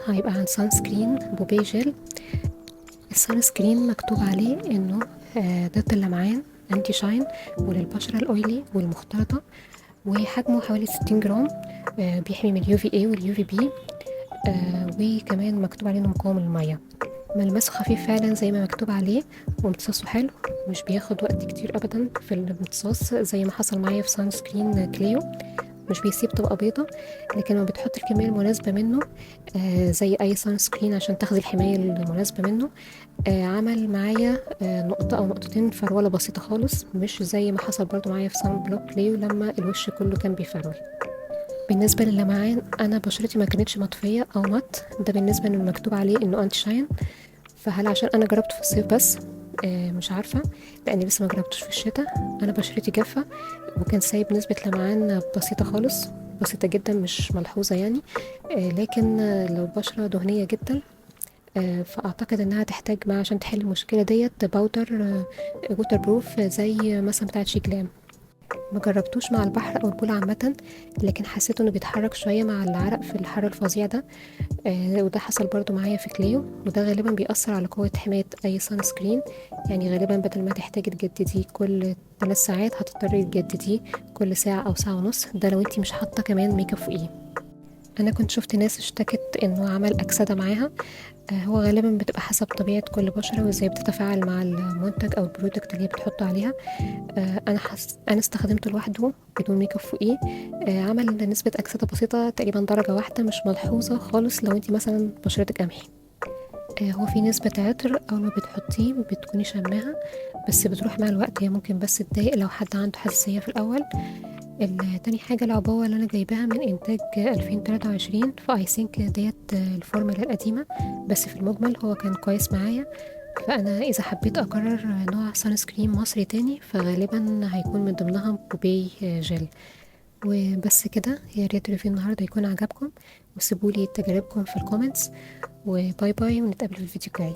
هيبقى عن سان سكرين بوبي جيل. السان سكرين مكتوب عليه انه ضد اللمعان، انتي شاين، وللبشرة الاويلي والمختلطة، وحجمه حوالي 60 جرام. بيحمي من اليو في اي واليو في بي. وكمان مكتوب عليه انه مقاوم للمية. ملمسه خفيف فعلا زي ما مكتوب عليه، وامتصاصه حلو، مش بياخد وقت كتير ابدا في الامتصاص زي ما حصل معايا في سان سكرين كليو. مش بيسيب طبقة بيضة، لكن لما بتحط الكمية المناسبة منه زي أي سان سكرين عشان تاخدي الحماية المناسبة منه. عمل معايا نقطة أو نقطتين فرولة بسيطة خالص، مش زي ما حصل برضو معايا في سان بلوك ليو لما الوش كله كان بيفرول. بالنسبة للمعان، أنا بشرتي ما كانتش مطفية أو مات، ده بالنسبة إنه مكتوب عليه إنه أنتي شاين. فهل عشان أنا جربته في الصيف بس؟ مش عارفة، لأني لسه ما جربتوش في الشتاء. أنا بشرتي جافة، وكان سايب نسبة لمعان بسيطة خالص، بسيطة جدا مش ملحوظة يعني. لكن لو بشرة دهنية جدا، فأعتقد إنها تحتاج مع عشان تحل المشكلة ديت باودر ووتر بروف زي مثلا بتاعت شيكلام. ما جربتوش مع البحر أو البول عامة، لكن حسيت إنه بيتحرك شوية مع العرق في الحر الفظيع ده. وده حصل برضو معايا في كليو، وده غالبا بيأثر على قوة حماية أي سان سكرين. يعني غالبا بدل ما تحتاجي تجدديه كل 3 ساعات، هتضطري تجدديه كل ساعة أو ساعة ونص، ده لو انتي مش حاطة كمان ميك اب فوقيه. أنا كنت شفت ناس اشتكت إنه عمل أكسدة معاها. هو غالبا بتبقى حسب طبيعة كل بشرة وازاي بتتفاعل مع المنتج أو البرودكت اللي هي بتحطه عليها. أنا استخدمته لوحده بدون ميك اب فوقيه. عمل نسبة أكسدة بسيطة، تقريبا درجة واحدة، مش ملحوظة خالص لو انتي مثلا بشرتك قمحي. هو في نسبة عطر أول ما بتحطيه بتكوني شماها، بس بتروح مع الوقت. هي ممكن بس تضايق لو حد عنده حساسية في الأول. تاني حاجة، العبوة اللي أنا جايباها من إنتاج 2023، فأي ثينك ديت الفورمولا القديمة، بس في المجمل هو كان كويس معايا. فأنا إذا حبيت أكرر نوع سان سكرين مصري تاني، فغالبا هيكون من ضمنها بوبي جل. وبس كده، يا ريت الريفيو النهاردة يكون عجبكم، وسيبولي تجاربكم في الكومنتس. وباي باي، ونتقابل في الفيديو الجاي.